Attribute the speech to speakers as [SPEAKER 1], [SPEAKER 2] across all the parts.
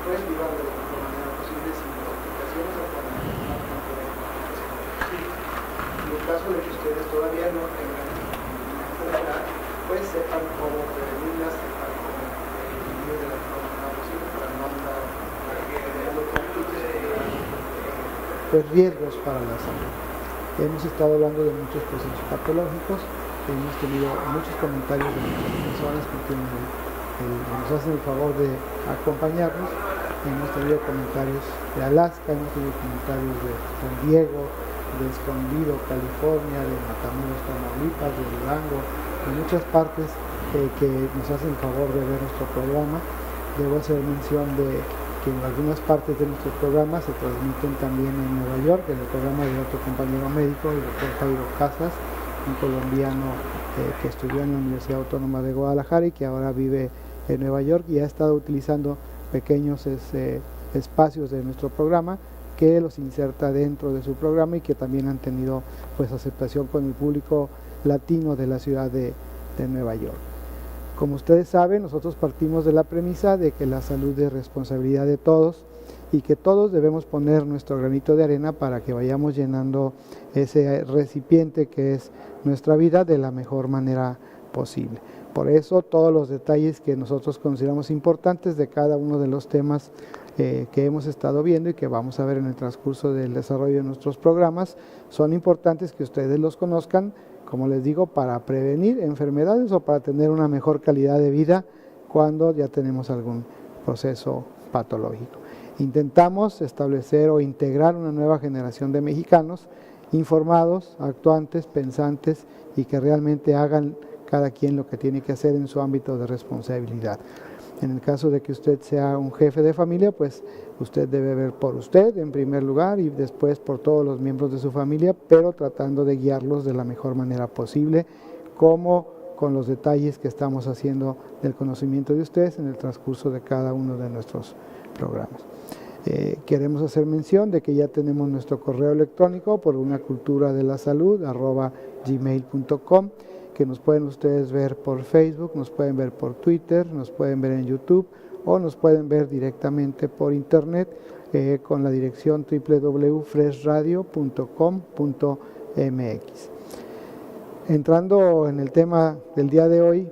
[SPEAKER 1] pues vivan de la mejor manera posible sin complicaciones o con una fuente de complicaciones. En el caso de que ustedes todavía no tengan ninguna enfermedad, pues sepan cómo prevenirla, sepan cómo vivir de la mejor manera posible para no andar teniendo conflictos
[SPEAKER 2] pues riesgos para la salud. Hemos estado hablando de muchos procesos patológicos, hemos tenido muchos comentarios de muchas personas que nos hacen el favor de acompañarnos. Hemos tenido comentarios de Alaska, hemos tenido comentarios de San Diego, de Escondido, California, de Matamoros, Tamaulipas, de Durango, de muchas partes que nos hacen el favor de ver nuestro programa. Debo hacer mención de que en algunas partes de nuestros programas se transmiten también en Nueva York, en el programa de otro compañero médico, el doctor Jairo Casas, un colombiano que estudió en la Universidad Autónoma de Guadalajara y que ahora vive en Nueva York y ha estado utilizando pequeños espacios de nuestro programa que los inserta dentro de su programa y que también han tenido pues aceptación con el público latino de la ciudad de Nueva York. Como ustedes saben, nosotros partimos de la premisa de que la salud es responsabilidad de todos y que todos debemos poner nuestro granito de arena para que vayamos llenando ese recipiente que es nuestra vida de la mejor manera posible. Por eso todos los detalles que nosotros consideramos importantes de cada uno de los temas que hemos estado viendo y que vamos a ver en el transcurso del desarrollo de nuestros programas, son importantes que ustedes los conozcan, como les digo, para prevenir enfermedades o para tener una mejor calidad de vida cuando ya tenemos algún proceso patológico. Intentamos establecer o integrar una nueva generación de mexicanos informados, actuantes, pensantes y que realmente hagan cada quien lo que tiene que hacer en su ámbito de responsabilidad. En el caso de que usted sea un jefe de familia, pues usted debe ver por usted en primer lugar y después por todos los miembros de su familia, pero tratando de guiarlos de la mejor manera posible, como con los detalles que estamos haciendo del conocimiento de ustedes en el transcurso de cada uno de nuestros programas. Queremos hacer mención de que ya tenemos nuestro correo electrónico por unaculturaDeLaSalud@gmail.com, que nos pueden ustedes ver por Facebook, nos pueden ver por Twitter, nos pueden ver en YouTube o nos pueden ver directamente por internet con la dirección www.freshradio.com.mx. Entrando en el tema del día de hoy,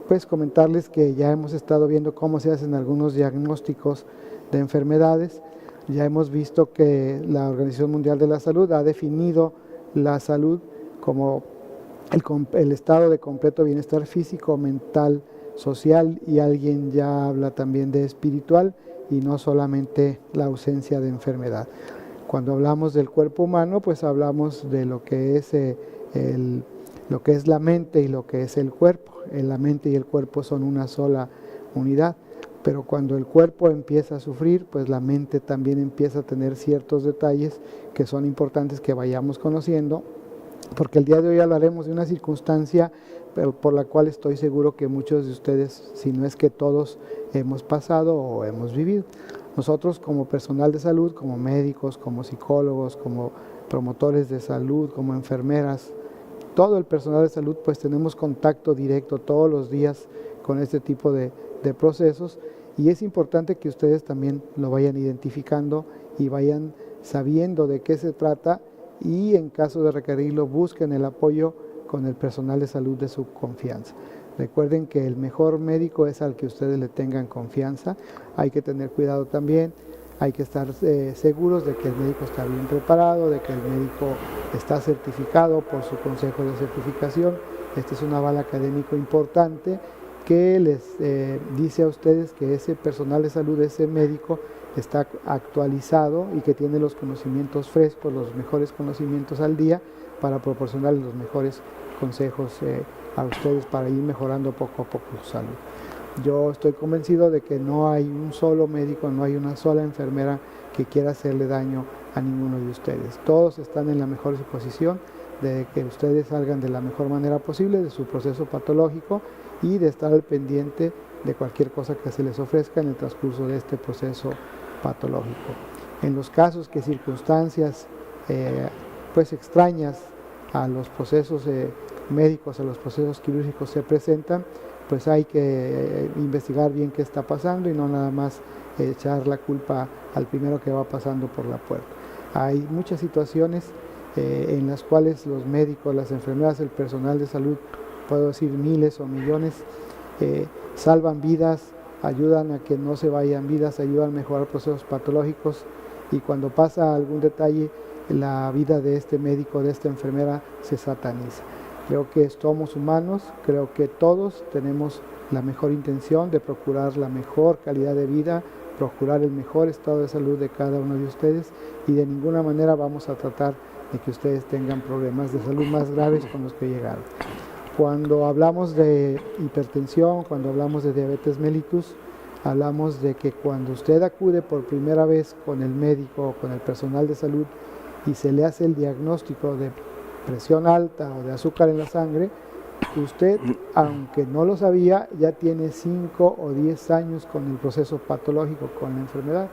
[SPEAKER 2] pues comentarles que ya hemos estado viendo cómo se hacen algunos diagnósticos de enfermedades. Ya hemos visto que la Organización Mundial de la Salud ha definido la salud como el estado de completo bienestar físico, mental, social, y alguien ya habla también de espiritual y no solamente la ausencia de enfermedad. Cuando hablamos del cuerpo humano, pues hablamos de lo que es la mente y lo que es el cuerpo. La mente y el cuerpo son una sola unidad, pero cuando el cuerpo empieza a sufrir, pues la mente también empieza a tener ciertos detalles que son importantes que vayamos conociendo, porque el día de hoy hablaremos de una circunstancia por la cual estoy seguro que muchos de ustedes, si no es que todos, hemos pasado o hemos vivido. Nosotros como personal de salud, como médicos, como psicólogos, como promotores de salud, como enfermeras, todo el personal de salud, pues tenemos contacto directo todos los días con este tipo de procesos, y es importante que ustedes también lo vayan identificando y vayan sabiendo de qué se trata, y en caso de requerirlo busquen el apoyo con el personal de salud de su confianza. Recuerden que el mejor médico es al que ustedes le tengan confianza. Hay que tener cuidado también, hay que estar seguros de que el médico está bien preparado, de que el médico está certificado por su consejo de certificación. Este es un aval académico importante que les dice a ustedes que ese personal de salud, ese médico, está actualizado y que tiene los conocimientos frescos, los mejores conocimientos al día para proporcionarles los mejores consejos a ustedes para ir mejorando poco a poco su salud. Yo estoy convencido de que no hay un solo médico, no hay una sola enfermera que quiera hacerle daño a ninguno de ustedes. Todos están en la mejor disposición de que ustedes salgan de la mejor manera posible de su proceso patológico y de estar al pendiente de cualquier cosa que se les ofrezca en el transcurso de este proceso patológico. En los casos que circunstancias pues extrañas a los procesos médicos, a los procesos quirúrgicos se presentan, pues hay que investigar bien qué está pasando y no nada más echar la culpa al primero que va pasando por la puerta. Hay muchas situaciones en las cuales los médicos, las enfermeras, el personal de salud, puedo decir miles o millones, salvan vidas, ayudan a que no se vayan vidas, ayudan a mejorar procesos patológicos, y cuando pasa algún detalle, la vida de este médico, de esta enfermera, se sataniza. Creo que somos humanos, creo que todos tenemos la mejor intención de procurar la mejor calidad de vida, procurar el mejor estado de salud de cada uno de ustedes, y de ninguna manera vamos a tratar de que ustedes tengan problemas de salud más graves con los que llegaron. Cuando hablamos de hipertensión, cuando hablamos de diabetes mellitus, hablamos de que cuando usted acude por primera vez con el médico o con el personal de salud y se le hace el diagnóstico de presión alta o de azúcar en la sangre, usted, aunque no lo sabía, ya tiene 5 o 10 años con el proceso patológico, con la enfermedad.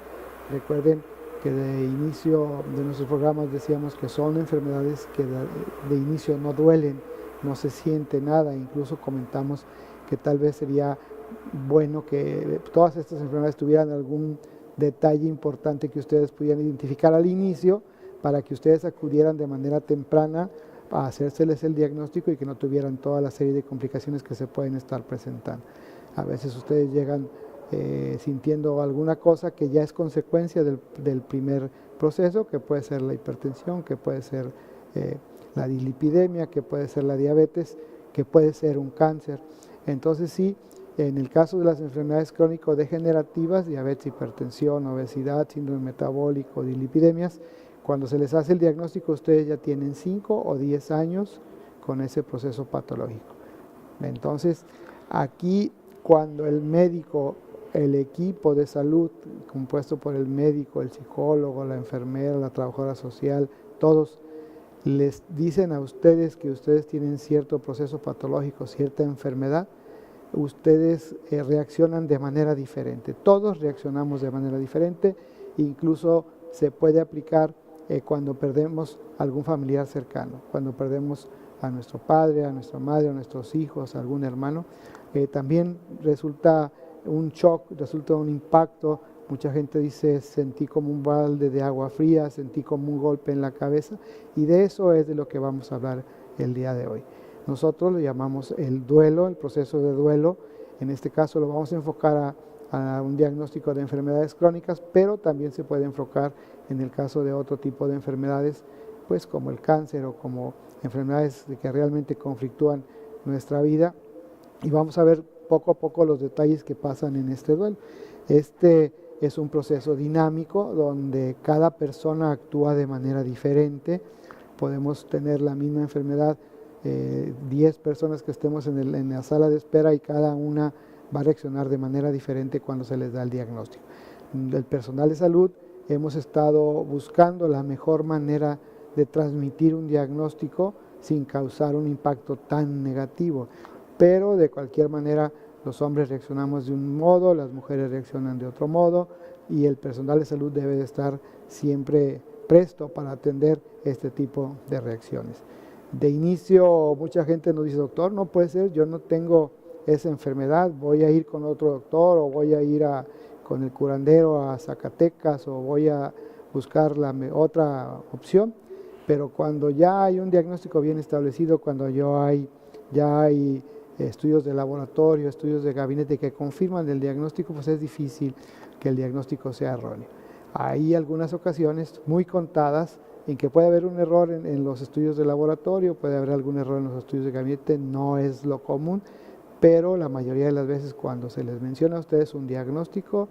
[SPEAKER 2] Recuerden que de inicio de nuestros programas decíamos que son enfermedades que de inicio no duelen, no se siente nada, incluso comentamos que tal vez sería bueno que todas estas enfermedades tuvieran algún detalle importante que ustedes pudieran identificar al inicio, para que ustedes acudieran de manera temprana a hacérseles el diagnóstico y que no tuvieran toda la serie de complicaciones que se pueden estar presentando. A veces ustedes llegan sintiendo alguna cosa que ya es consecuencia del primer proceso, que puede ser la hipertensión, que puede ser la dislipidemia, que puede ser la diabetes, que puede ser un cáncer. Entonces sí, en el caso de las enfermedades crónico-degenerativas, diabetes, hipertensión, obesidad, síndrome metabólico, dislipidemias, cuando se les hace el diagnóstico, ustedes ya tienen 5 o 10 años con ese proceso patológico. Entonces, aquí cuando el médico, el equipo de salud, compuesto por el médico, el psicólogo, la enfermera, la trabajadora social, todos les dicen a ustedes que ustedes tienen cierto proceso patológico, cierta enfermedad, ustedes reaccionan de manera diferente. Todos reaccionamos de manera diferente, incluso se puede aplicar cuando perdemos algún familiar cercano, cuando perdemos a nuestro padre, a nuestra madre, a nuestros hijos, a algún hermano. También resulta un shock, resulta un impacto. Mucha gente dice, sentí como un balde de agua fría, sentí como un golpe en la cabeza, y de eso es de lo que vamos a hablar el día de hoy. Nosotros lo llamamos el duelo, el proceso de duelo. En este caso lo vamos a enfocar a un diagnóstico de enfermedades crónicas, pero también se puede enfocar en el caso de otro tipo de enfermedades, pues como el cáncer o como enfermedades que realmente conflictúan nuestra vida. Y vamos a ver poco a poco los detalles que pasan en este duelo. Este es un proceso dinámico donde cada persona actúa de manera diferente. Podemos tener la misma enfermedad, 10 personas que estemos en la sala de espera, y cada una va a reaccionar de manera diferente cuando se les da el diagnóstico. El personal de salud hemos estado buscando la mejor manera de transmitir un diagnóstico sin causar un impacto tan negativo, pero de cualquier manera los hombres reaccionamos de un modo, las mujeres reaccionan de otro modo, y el personal de salud debe de estar siempre presto para atender este tipo de reacciones. De inicio mucha gente nos dice, doctor, no puede ser, yo no tengo esa enfermedad, voy a ir con otro doctor, o voy a ir con el curandero a Zacatecas, o voy a buscar otra opción. Pero cuando ya hay un diagnóstico bien establecido, cuando ya hay estudios de laboratorio, estudios de gabinete que confirman el diagnóstico, pues es difícil que el diagnóstico sea erróneo. Hay algunas ocasiones muy contadas en que puede haber un error en los estudios de laboratorio, puede haber algún error en los estudios de gabinete, no es lo común, pero la mayoría de las veces cuando se les menciona a ustedes un diagnóstico,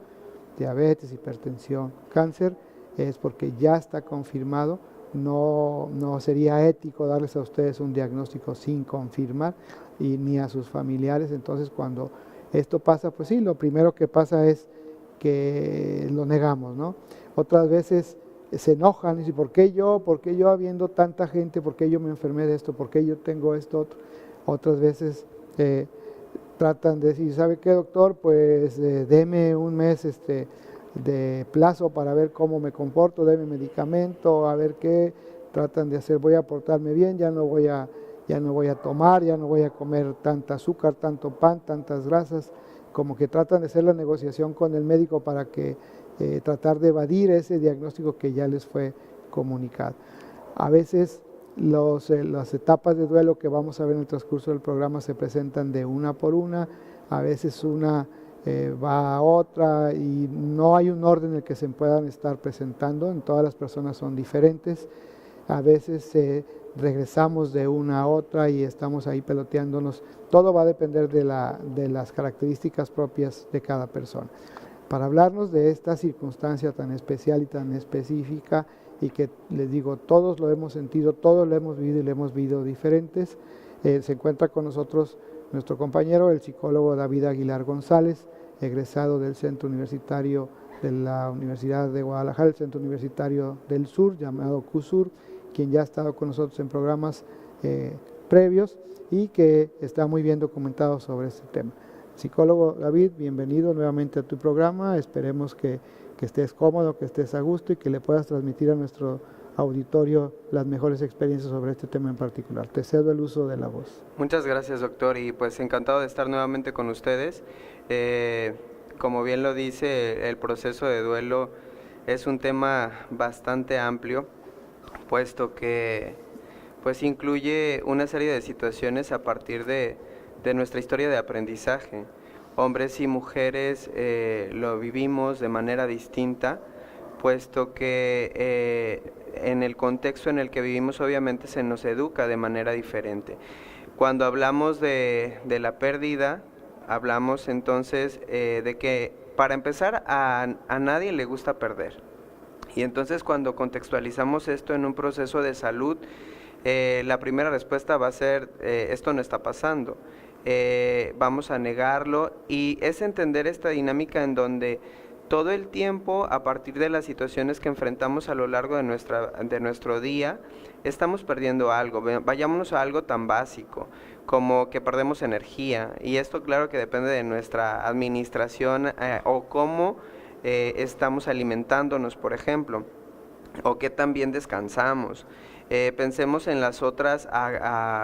[SPEAKER 2] diabetes, hipertensión, cáncer, es porque ya está confirmado. No sería ético darles a ustedes un diagnóstico sin confirmar, y ni a sus familiares. Entonces cuando esto pasa, pues sí, lo primero que pasa es que lo negamos, ¿no? Otras veces se enojan y dicen, ¿por qué yo habiendo tanta gente? ¿Por qué yo me enfermé de esto? ¿Por qué yo tengo esto otro? Otras veces tratan de decir, ¿sabe qué, doctor? Pues deme un mes de plazo para ver cómo me comporto, deme medicamento, a ver qué tratan de hacer, voy a portarme bien, ya no voy a tomar, ya no voy a comer tanta azúcar, tanto pan, tantas grasas, como que tratan de hacer la negociación con el médico para que tratar de evadir ese diagnóstico que ya les fue comunicado. A veces las etapas de duelo que vamos a ver en el transcurso del programa se presentan de una por una, a veces una va a otra y no hay un orden en el que se puedan estar presentando, en todas las personas son diferentes, a veces regresamos de una a otra y estamos ahí peloteándonos, todo va a depender de las características propias de cada persona. Para hablarnos de esta circunstancia tan especial y tan específica, y que les digo, todos lo hemos sentido, todos lo hemos vivido y lo hemos vivido diferentes, se encuentra con nosotros nuestro compañero, el psicólogo David Aguilar González, egresado del Centro Universitario de la Universidad de Guadalajara, el Centro Universitario del Sur, llamado CUSUR, quien ya ha estado con nosotros en programas previos y que está muy bien documentado sobre este tema. Psicólogo David, bienvenido nuevamente a tu programa, esperemos que estés cómodo, que estés a gusto y que le puedas transmitir a nuestro auditorio las mejores experiencias sobre este tema en particular. Te cedo el uso de la voz.
[SPEAKER 3] Muchas gracias, doctor, y pues encantado de estar nuevamente con ustedes. Como bien lo dice, el proceso de duelo es un tema bastante amplio, puesto que pues incluye una serie de situaciones a partir de nuestra historia de aprendizaje. Hombres y mujeres lo vivimos de manera distinta, puesto que en el contexto en el que vivimos obviamente se nos educa de manera diferente. Cuando hablamos de la pérdida, hablamos entonces de que para empezar a nadie le gusta perder. Y entonces cuando contextualizamos esto en un proceso de salud, la primera respuesta va a ser, esto no está pasando. Vamos a negarlo y es entender esta dinámica en donde todo el tiempo, a partir de las situaciones que enfrentamos a lo largo de nuestro día, estamos perdiendo algo. Vayámonos a algo tan básico como que perdemos energía, y esto claro que depende de nuestra administración o cómo estamos alimentándonos, por ejemplo, o qué tan bien descansamos. Pensemos en las otras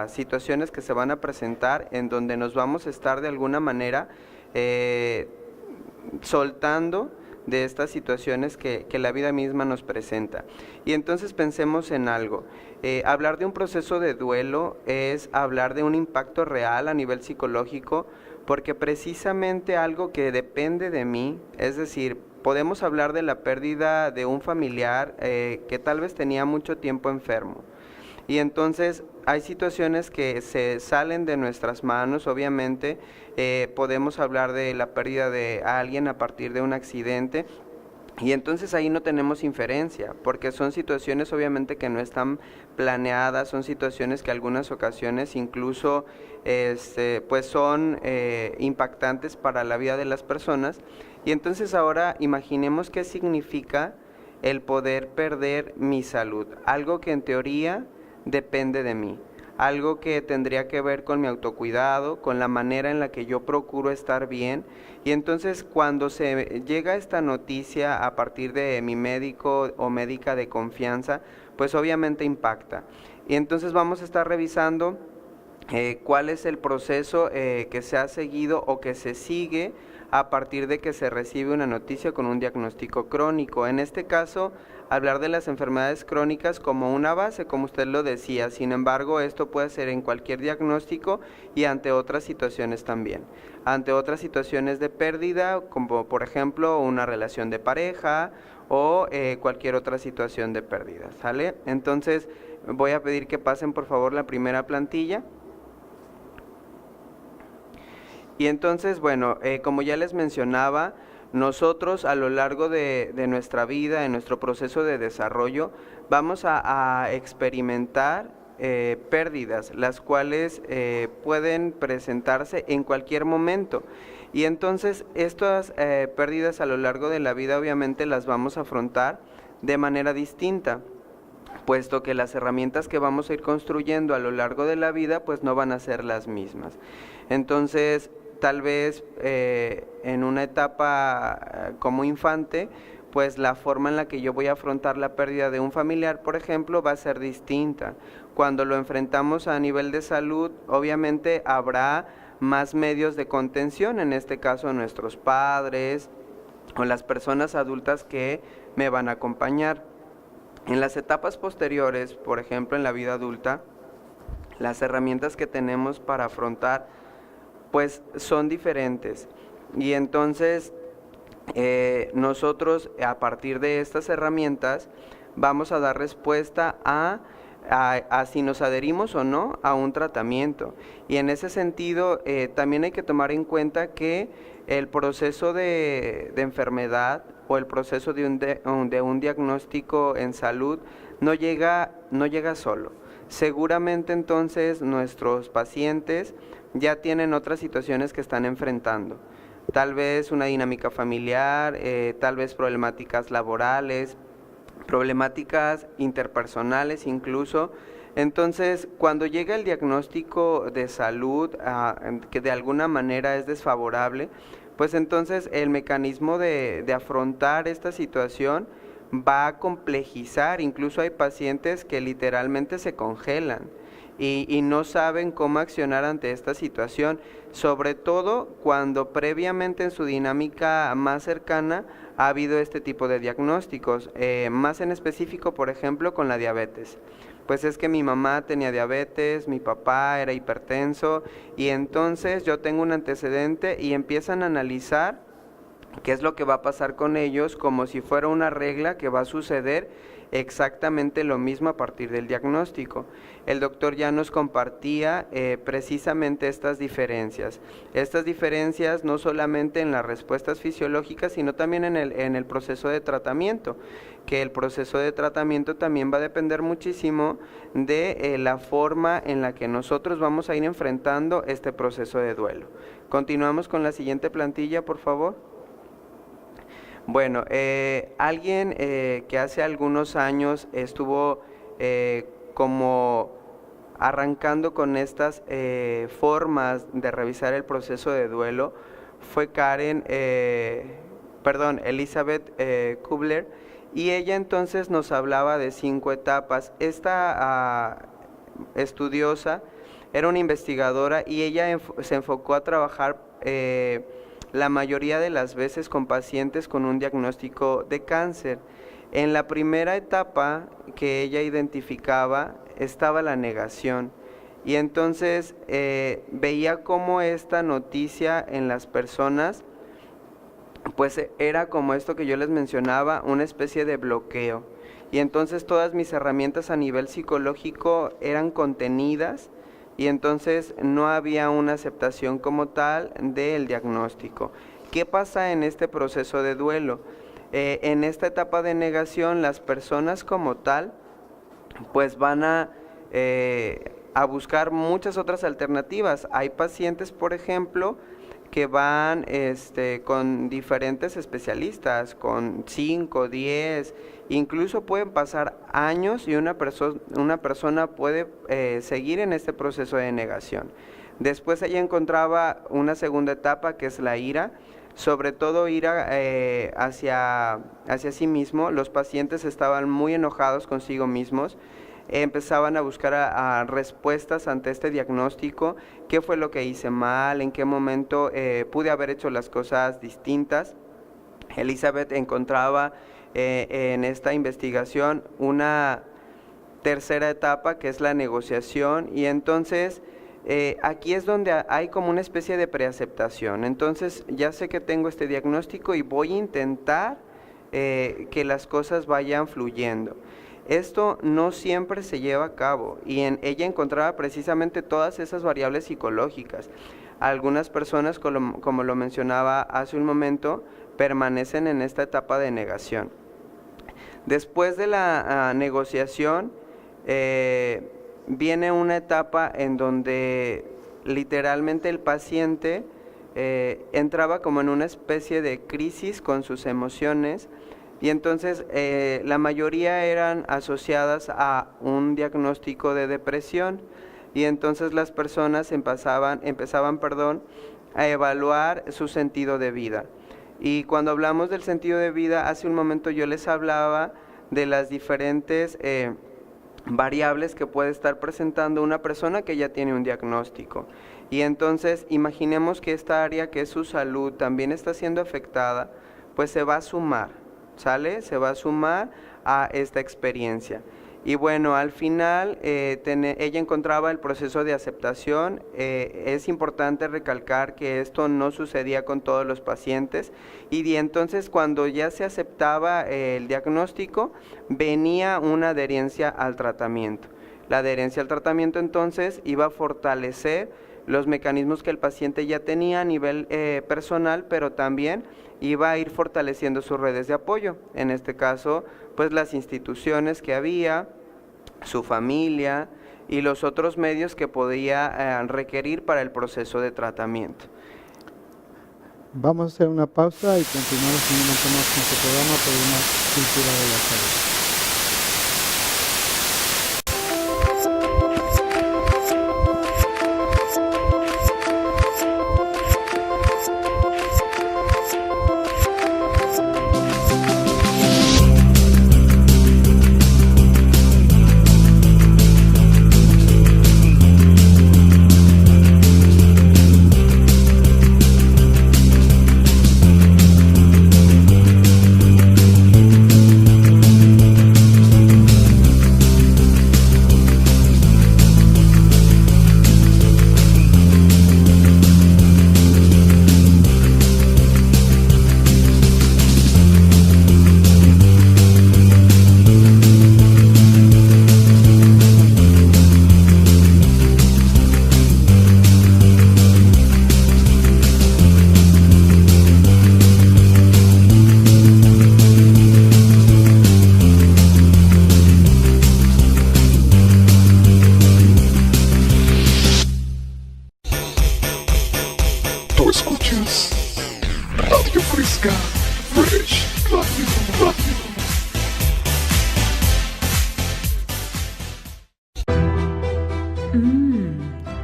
[SPEAKER 3] situaciones que se van a presentar en donde nos vamos a estar de alguna manera soltando de estas situaciones que la vida misma nos presenta. Y entonces pensemos en algo. Hablar de un proceso de duelo es hablar de un impacto real a nivel psicológico, porque precisamente algo que depende de mí, es decir, podemos hablar de la pérdida de un familiar que tal vez tenía mucho tiempo enfermo. Y entonces hay situaciones que se salen de nuestras manos, obviamente. Podemos hablar de la pérdida de alguien a partir de un accidente. Y entonces ahí no tenemos inferencia, porque son situaciones obviamente que no están planeadas, son situaciones que algunas ocasiones incluso pues son impactantes para la vida de las personas. Y entonces ahora imaginemos qué significa el poder perder mi salud, algo que en teoría depende de mí, algo que tendría que ver con mi autocuidado, con la manera en la que yo procuro estar bien. Y entonces cuando se llega esta noticia a partir de mi médico o médica de confianza, pues obviamente impacta. Y entonces vamos a estar revisando cuál es el proceso que se ha seguido o que se sigue a partir de que se recibe una noticia con un diagnóstico crónico. En este caso, hablar de las enfermedades crónicas como una base, como usted lo decía. Sin embargo, esto puede ser en cualquier diagnóstico y ante otras situaciones también. Ante otras situaciones de pérdida, como por ejemplo una relación de pareja o cualquier otra situación de pérdida, ¿sale? Entonces, voy a pedir que pasen por favor la primera plantilla. Y entonces, bueno, como ya les mencionaba, nosotros a lo largo de nuestra vida, en nuestro proceso de desarrollo, vamos a experimentar pérdidas, las cuales pueden presentarse en cualquier momento. Y entonces estas pérdidas a lo largo de la vida obviamente las vamos a afrontar de manera distinta, puesto que las herramientas que vamos a ir construyendo a lo largo de la vida pues no van a ser las mismas. Entonces, tal vez en una etapa como infante, pues la forma en la que yo voy a afrontar la pérdida de un familiar, por ejemplo, va a ser distinta. Cuando lo enfrentamos a nivel de salud, obviamente habrá más medios de contención, en este caso nuestros padres o las personas adultas que me van a acompañar. En las etapas posteriores, por ejemplo en la vida adulta, las herramientas que tenemos para afrontar pues son diferentes, y entonces nosotros a partir de estas herramientas vamos a dar respuesta a si nos adherimos o no a un tratamiento. Y en ese sentido también hay que tomar en cuenta que el proceso de enfermedad o el proceso de un diagnóstico en salud no llega solo. Seguramente entonces nuestros pacientes ya tienen otras situaciones que están enfrentando. Tal vez una dinámica familiar, tal vez problemáticas laborales, problemáticas interpersonales incluso. Entonces, cuando llega el diagnóstico de salud que de alguna manera es desfavorable, pues entonces el mecanismo de afrontar esta situación va a complejizar. Incluso hay pacientes que literalmente se congelan y no saben cómo accionar ante esta situación, sobre todo cuando previamente en su dinámica más cercana ha habido este tipo de diagnósticos, más en específico, por ejemplo, con la diabetes. Pues es que mi mamá tenía diabetes, mi papá era hipertenso, y entonces yo tengo un antecedente, y empiezan a analizar qué es lo que va a pasar con ellos como si fuera una regla que va a suceder exactamente lo mismo a partir del diagnóstico. El doctor ya nos compartía precisamente estas diferencias no solamente en las respuestas fisiológicas, sino también en el proceso de tratamiento, que el proceso de tratamiento también va a depender muchísimo de la forma en la que nosotros vamos a ir enfrentando este proceso de duelo. Continuamos con la siguiente plantilla, por favor. Bueno, alguien que hace algunos años estuvo como arrancando con estas formas de revisar el proceso de duelo fue Elizabeth Kubler, y ella entonces nos hablaba de 5 etapas. Esta estudiosa era una investigadora, y ella se enfocó a trabajar la mayoría de las veces con pacientes con un diagnóstico de cáncer. En la primera etapa que ella identificaba estaba la negación, y entonces veía cómo esta noticia en las personas pues era como esto que yo les mencionaba, una especie de bloqueo, y entonces todas mis herramientas a nivel psicológico eran contenidas, y entonces no había una aceptación como tal del diagnóstico. ¿Qué pasa en este proceso de duelo? En esta etapa de negación, las personas como tal pues van a buscar muchas otras alternativas. Hay pacientes, por ejemplo, que van con diferentes especialistas, con 5, 10, incluso pueden pasar años, y una persona puede seguir en este proceso de negación. Después ella encontraba una segunda etapa, que es la ira, sobre todo ira hacia sí mismo. Los pacientes estaban muy enojados consigo mismos, empezaban a buscar respuestas ante este diagnóstico. ¿Qué fue lo que hice mal? ¿En qué momento pude haber hecho las cosas distintas? Elizabeth encontraba en esta investigación una tercera etapa, que es la negociación, y entonces aquí es donde hay como una especie de preaceptación. Entonces ya sé que tengo este diagnóstico y voy a intentar que las cosas vayan fluyendo. Esto no siempre se lleva a cabo, y ella encontraba precisamente todas esas variables psicológicas. Algunas personas, como lo mencionaba hace un momento, permanecen en esta etapa de negación. Después de la negociación viene una etapa en donde literalmente el paciente entraba como en una especie de crisis con sus emociones, y entonces la mayoría eran asociadas a un diagnóstico de depresión, y entonces las personas empezaban a evaluar su sentido de vida. Y cuando hablamos del sentido de vida, hace un momento yo les hablaba de las diferentes variables que puede estar presentando una persona que ya tiene un diagnóstico. Y entonces imaginemos que esta área que es su salud también está siendo afectada, pues se va a sumar, ¿sale? Se va a sumar a esta experiencia. Y bueno, al final ella encontraba el proceso de aceptación. Es importante recalcar que esto no sucedía con todos los pacientes, y entonces cuando ya se aceptaba el diagnóstico, venía una adherencia al tratamiento. La adherencia al tratamiento entonces iba a fortalecer los mecanismos que el paciente ya tenía a nivel personal, pero también iba a ir fortaleciendo sus redes de apoyo. En este caso, pues las instituciones que había, su familia y los otros medios que podía requerir para el proceso de tratamiento.
[SPEAKER 2] Vamos a hacer una pausa y continuamos en un momento más con este programa por una cultura de la salud.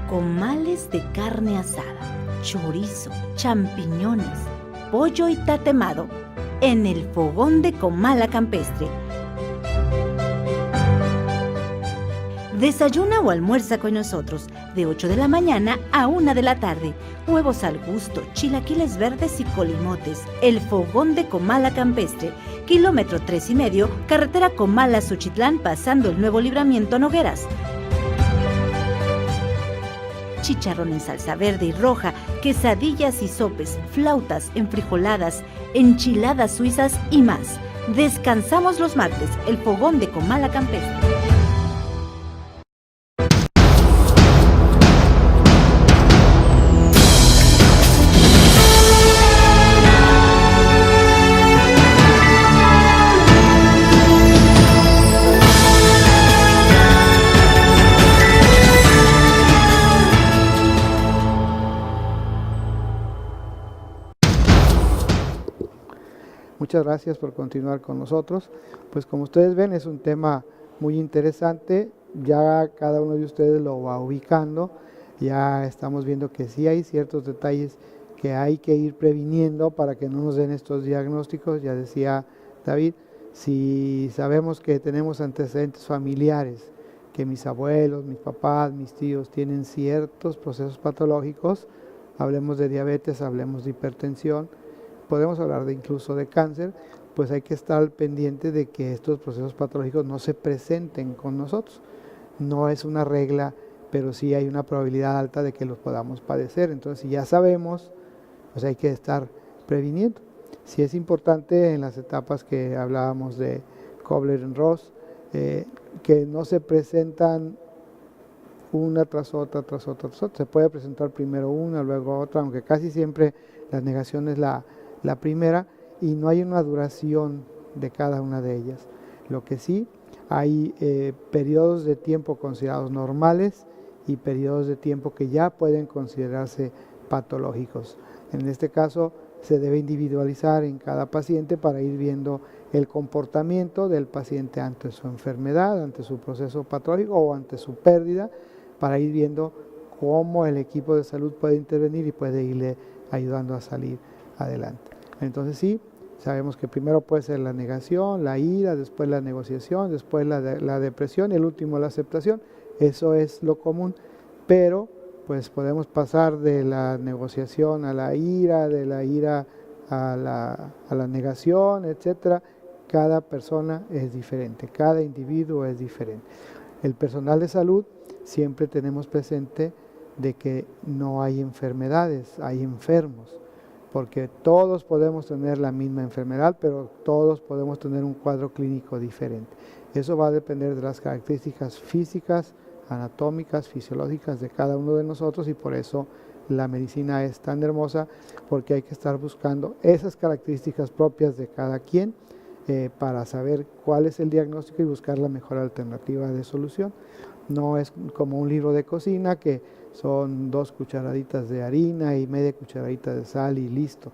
[SPEAKER 4] Comales de carne asada, chorizo, champiñones, pollo y tatemado en el fogón de Comala Campestre. Desayuna o almuerza con nosotros de 8 de la mañana a 1 de la tarde. Huevos al gusto, chilaquiles verdes y colimotes. El fogón de Comala Campestre, kilómetro 3,5, carretera Comala-Suchitlán, pasando el nuevo libramiento Nogueras. Chicharrón en salsa verde y roja, quesadillas y sopes, flautas, enfrijoladas, enchiladas suizas y más. Descansamos los martes, el fogón de Comala Campestre.
[SPEAKER 2] Muchas gracias por continuar con nosotros. Pues como ustedes ven, es un tema muy interesante. Ya cada uno de ustedes lo va ubicando. Ya estamos viendo que sí hay ciertos detalles que hay que ir previniendo para que no nos den estos diagnósticos. Ya decía David, si sabemos que tenemos antecedentes familiares, que mis abuelos, mis papás, mis tíos tienen ciertos procesos patológicos, hablemos de diabetes, hablemos de hipertensión, podemos hablar de incluso de cáncer, pues hay que estar al pendiente de que estos procesos patológicos no se presenten con nosotros. No es una regla, pero sí hay una probabilidad alta de que los podamos padecer. Entonces, si ya sabemos, pues hay que estar previniendo. Sí es importante en las etapas que hablábamos de Kubler-Ross, que no se presentan una tras otra, tras otra, tras otra. Se puede presentar primero una, luego otra, aunque casi siempre la negación es la primera, y no hay una duración de cada una de ellas. Lo que sí, hay periodos de tiempo considerados normales y periodos de tiempo que ya pueden considerarse patológicos. En este caso, se debe individualizar en cada paciente para ir viendo el comportamiento del paciente ante su enfermedad, ante su proceso patológico o ante su pérdida, para ir viendo cómo el equipo de salud puede intervenir y puede irle ayudando a salir adelante. Entonces sí, sabemos que primero puede ser la negación, la ira, después la negociación, después la depresión y el último la aceptación. Eso es lo común, pero pues podemos pasar de la negociación a la ira, de la ira a la negación, etcétera. Cada persona es diferente, cada individuo es diferente. El personal de salud siempre tenemos presente de que no hay enfermedades, hay enfermos, porque todos podemos tener la misma enfermedad, pero todos podemos tener un cuadro clínico diferente. Eso va a depender de las características físicas, anatómicas, fisiológicas de cada uno de nosotros, y por eso la medicina es tan hermosa, porque hay que estar buscando esas características propias de cada quien para saber cuál es el diagnóstico y buscar la mejor alternativa de solución. No es como un libro de cocina que son 2 cucharaditas de harina y media cucharadita de sal y listo.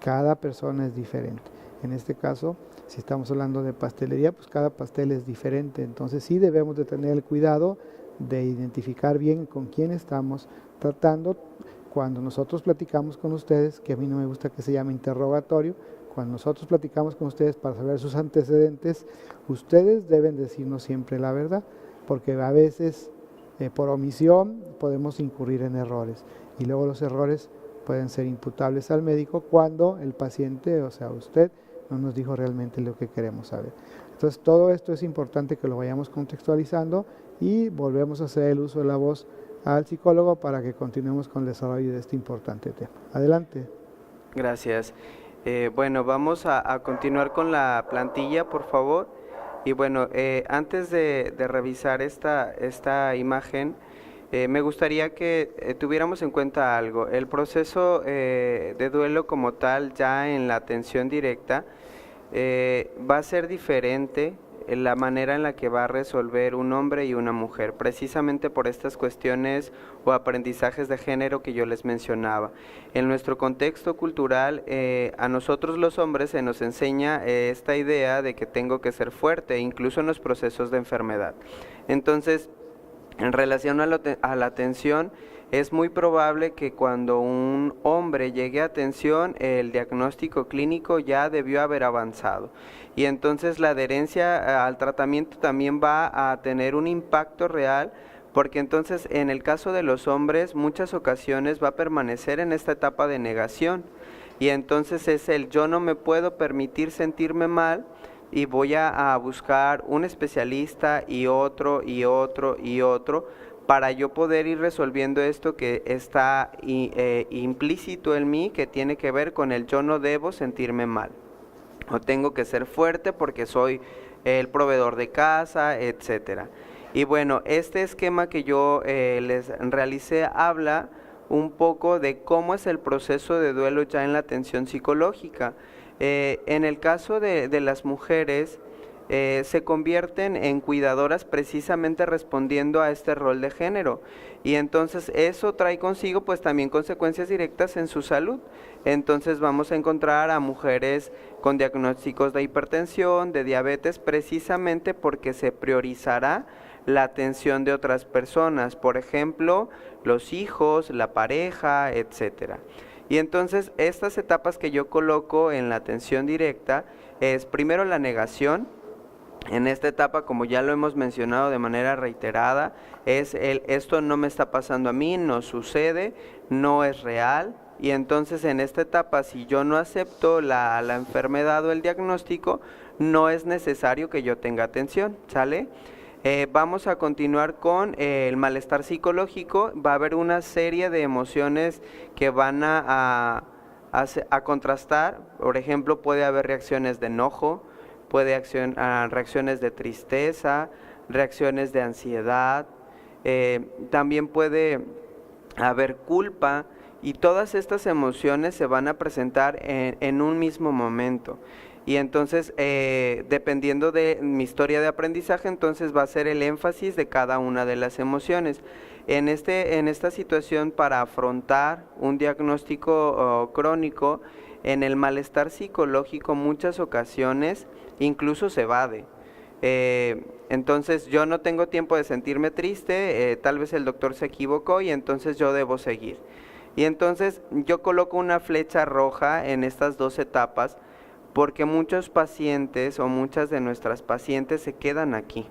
[SPEAKER 2] Cada persona es diferente. En este caso, si estamos hablando de pastelería, pues cada pastel es diferente. Entonces sí debemos de tener el cuidado de identificar bien con quién estamos tratando. Cuando nosotros platicamos con ustedes, que a mí no me gusta que se llame interrogatorio, cuando nosotros platicamos con ustedes para saber sus antecedentes, ustedes deben decirnos siempre la verdad, porque a veces por omisión podemos incurrir en errores, y luego los errores pueden ser imputables al médico cuando el paciente, o sea usted, no nos dijo realmente lo que queremos saber. Entonces todo esto es importante que lo vayamos contextualizando, y volvemos a hacer el uso de la voz al psicólogo para que continuemos con el desarrollo de este importante tema. Adelante.
[SPEAKER 3] Gracias. Bueno, vamos a continuar con la plantilla, por favor. Y bueno, antes de revisar esta imagen, me gustaría que tuviéramos en cuenta algo. El proceso de duelo como tal, ya en la atención directa, va a ser diferente en la manera en la que va a resolver un hombre y una mujer, precisamente por estas cuestiones o aprendizajes de género que yo les mencionaba. En nuestro contexto cultural, a nosotros los hombres se nos enseña esta idea de que tengo que ser fuerte, incluso en los procesos de enfermedad. Entonces, en relación a la atención, es muy probable que cuando un hombre llegue a atención, el diagnóstico clínico ya debió haber avanzado. Y entonces la adherencia al tratamiento también va a tener un impacto real, porque entonces en el caso de los hombres, muchas ocasiones va a permanecer en esta etapa de negación. Y entonces es el yo no me puedo permitir sentirme mal, y voy a buscar un especialista y otro y otro y otro, para yo poder ir resolviendo esto que está implícito en mí, que tiene que ver con el yo no debo sentirme mal, o tengo que ser fuerte porque soy el proveedor de casa, etcétera. Y bueno, este esquema que yo les realicé habla un poco de cómo es el proceso de duelo ya en la atención psicológica. En el caso de las mujeres, se convierten en cuidadoras precisamente respondiendo a este rol de género, y entonces eso trae consigo pues también consecuencias directas en su salud. Entonces vamos a encontrar a mujeres con diagnósticos de hipertensión, de diabetes, precisamente porque se priorizará la atención de otras personas, por ejemplo, los hijos, la pareja, etcétera. Y entonces estas etapas que yo coloco en la atención directa es primero la negación. En esta etapa, como ya lo hemos mencionado de manera reiterada, es esto no me está pasando a mí, no sucede, no es real. Y entonces en esta etapa, si yo no acepto la enfermedad o el diagnóstico, no es necesario que yo tenga atención, ¿sale? Vamos a continuar con el malestar psicológico. Va a haber una serie de emociones que van a contrastar. Por ejemplo, puede haber reacciones de enojo, puede reacciones de tristeza, reacciones de ansiedad, también puede haber culpa, y todas estas emociones se van a presentar en un mismo momento. Y entonces, dependiendo de mi historia de aprendizaje, entonces va a ser el énfasis de cada una de las emociones. En esta situación, para afrontar un diagnóstico crónico, en el malestar psicológico muchas ocasiones incluso se evade. Entonces yo no tengo tiempo de sentirme triste, tal vez el doctor se equivocó y entonces yo debo seguir. Y entonces yo coloco una flecha roja en estas dos etapas, porque muchos pacientes o muchas de nuestras pacientes se quedan aquí.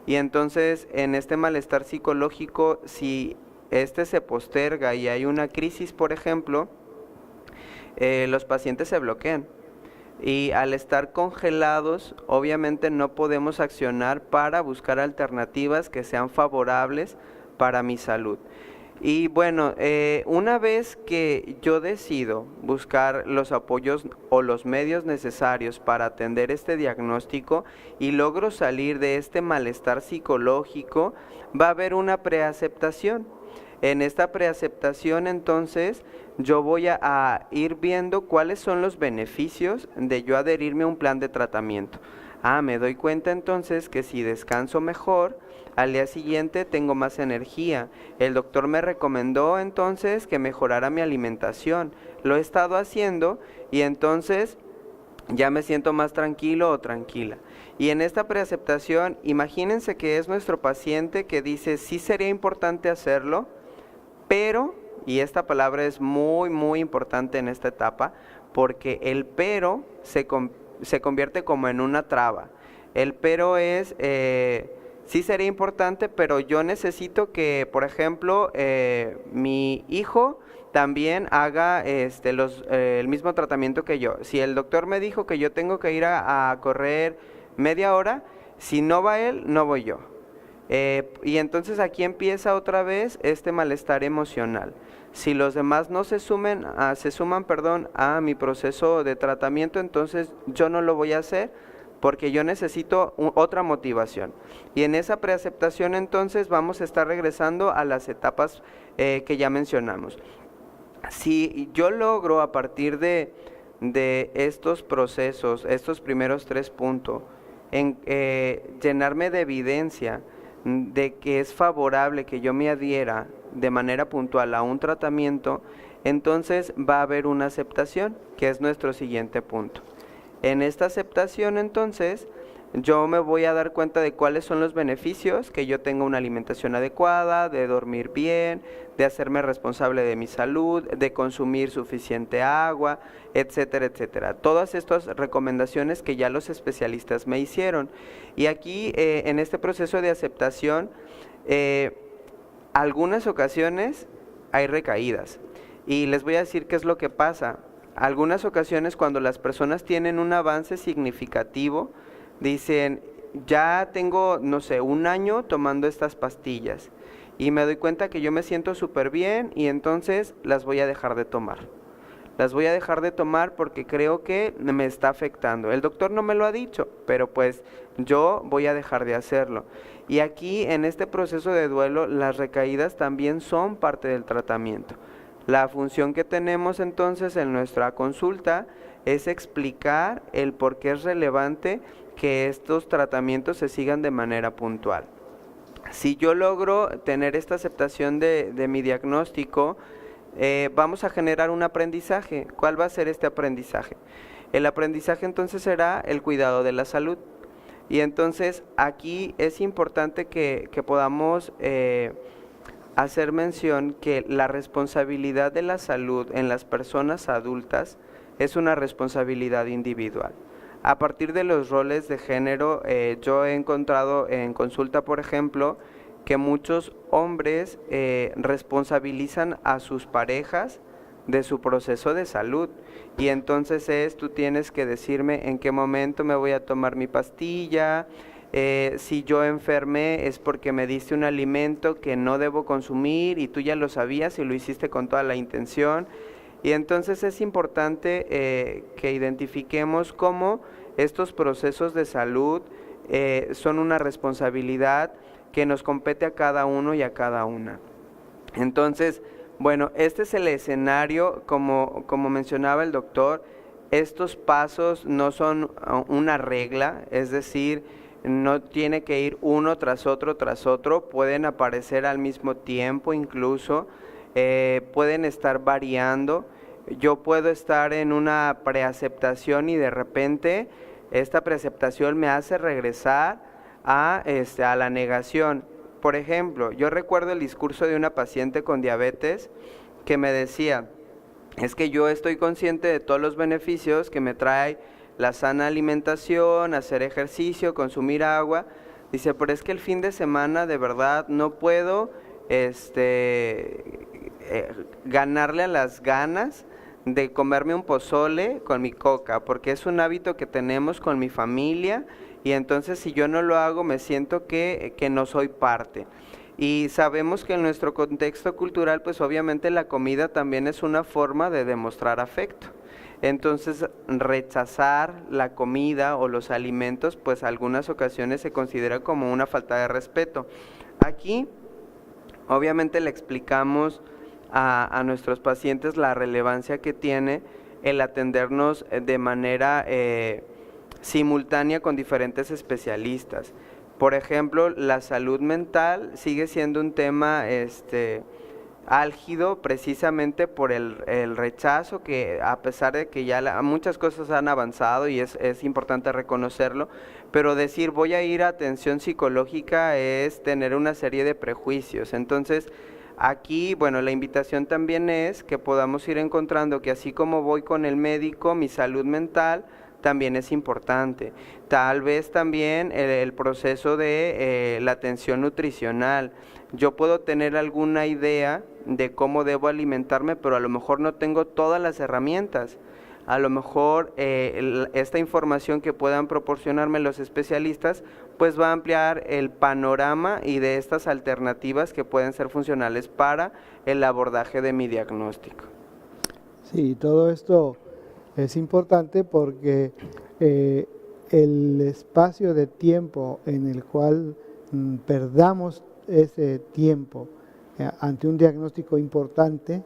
[SPEAKER 3] Y entonces en este malestar psicológico, si este se posterga y hay una crisis, por ejemplo, los pacientes se bloquean. Y al estar congelados, obviamente no podemos accionar para buscar alternativas que sean favorables para mi salud. Y bueno, una vez que yo decido buscar los apoyos o los medios necesarios para atender este diagnóstico y logro salir de este malestar psicológico, va a haber una preaceptación. En esta preaceptación, entonces, yo voy a ir viendo cuáles son los beneficios de yo adherirme a un plan de tratamiento. Me doy cuenta entonces que si descanso mejor, al día siguiente tengo más energía. El doctor me recomendó entonces que mejorara mi alimentación. Lo he estado haciendo y entonces ya me siento más tranquilo o tranquila. Y en esta preaceptación, imagínense que es nuestro paciente que dice, sí sería importante hacerlo, pero, y esta palabra es muy, muy importante en esta etapa, porque el pero se convierte como en una traba. El pero es, sí sería importante, pero yo necesito que, por ejemplo, mi hijo también haga el mismo tratamiento que yo. Si el doctor me dijo que yo tengo que ir a correr media hora, si no va él, no voy yo. Y entonces aquí empieza otra vez este malestar emocional. Si los demás no se suman a mi proceso de tratamiento, entonces yo no lo voy a hacer porque yo necesito otra motivación. Y en esa preaceptación entonces vamos a estar regresando a las etapas que ya mencionamos. Si yo logro a partir de estos procesos, estos primeros 3 puntos, llenarme de evidencia de que es favorable que yo me adhiera de manera puntual a un tratamiento, entonces va a haber una aceptación, que es nuestro siguiente punto. En esta aceptación entonces yo me voy a dar cuenta de cuáles son los beneficios, que yo tenga una alimentación adecuada, de dormir bien, de hacerme responsable de mi salud, de consumir suficiente agua, etcétera, etcétera. Todas estas recomendaciones que ya los especialistas me hicieron. Y aquí en este proceso de aceptación, algunas ocasiones hay recaídas. Y les voy a decir qué es lo que pasa. Algunas ocasiones cuando las personas tienen un avance significativo, dicen, ya tengo, no sé, 1 año tomando estas pastillas y me doy cuenta que yo me siento súper bien y entonces las voy a dejar de tomar. Las voy a dejar de tomar porque creo que me está afectando. El doctor no me lo ha dicho, pero pues yo voy a dejar de hacerlo. Y aquí en este proceso de duelo, las recaídas también son parte del tratamiento. La función que tenemos entonces en nuestra consulta es explicar el por qué es relevante que estos tratamientos se sigan de manera puntual. Si yo logro tener esta aceptación de mi diagnóstico, vamos a generar un aprendizaje. ¿Cuál va a ser este aprendizaje? El aprendizaje entonces será el cuidado de la salud. Y entonces aquí es importante que podamos hacer mención que la responsabilidad de la salud en las personas adultas es una responsabilidad individual. A partir de los roles de género, yo he encontrado en consulta, por ejemplo, que muchos hombres responsabilizan a sus parejas de su proceso de salud. Y entonces tú tienes que decirme en qué momento me voy a tomar mi pastilla, si yo enfermé es porque me diste un alimento que no debo consumir y tú ya lo sabías y lo hiciste con toda la intención. Y entonces es importante que identifiquemos cómo estos procesos de salud son una responsabilidad que nos compete a cada uno y a cada una. Entonces, bueno, este es el escenario, como mencionaba el doctor. Estos pasos no son una regla, es decir, no tiene que ir uno tras otro, pueden aparecer al mismo tiempo incluso, pueden estar variando. Yo puedo estar en una preaceptación y de repente esta preaceptación me hace regresar a la negación. Por ejemplo, yo recuerdo el discurso de una paciente con diabetes que me decía, es que yo estoy consciente de todos los beneficios que me trae la sana alimentación, hacer ejercicio, consumir agua. Dice, pero es que el fin de semana de verdad no puedo ganarle a las ganas de comerme un pozole con mi coca, porque es un hábito que tenemos con mi familia, y entonces si yo no lo hago me siento que no soy parte. Y sabemos que en nuestro contexto cultural, pues obviamente la comida también es una forma de demostrar afecto. Entonces, rechazar la comida o los alimentos, pues algunas ocasiones se considera como una falta de respeto. Aquí, obviamente le explicamos a nuestros pacientes la relevancia que tiene el atendernos de manera simultánea con diferentes especialistas. Por ejemplo, la salud mental sigue siendo un tema álgido precisamente por el rechazo, que a pesar de que ya muchas cosas han avanzado y es importante reconocerlo, pero decir voy a ir a atención psicológica es tener una serie de prejuicios. Entonces, aquí, bueno, la invitación también es que podamos ir encontrando que así como voy con el médico, mi salud mental también es importante. Tal vez también el proceso de la atención nutricional. Yo puedo tener alguna idea de cómo debo alimentarme, pero a lo mejor no tengo todas las herramientas. A lo mejor esta información que puedan proporcionarme los especialistas, pues va a ampliar el panorama y de estas alternativas que pueden ser funcionales para el abordaje de mi diagnóstico.
[SPEAKER 2] Sí, todo esto es importante porque el espacio de tiempo en el cual perdamos ese tiempo ante un diagnóstico importante,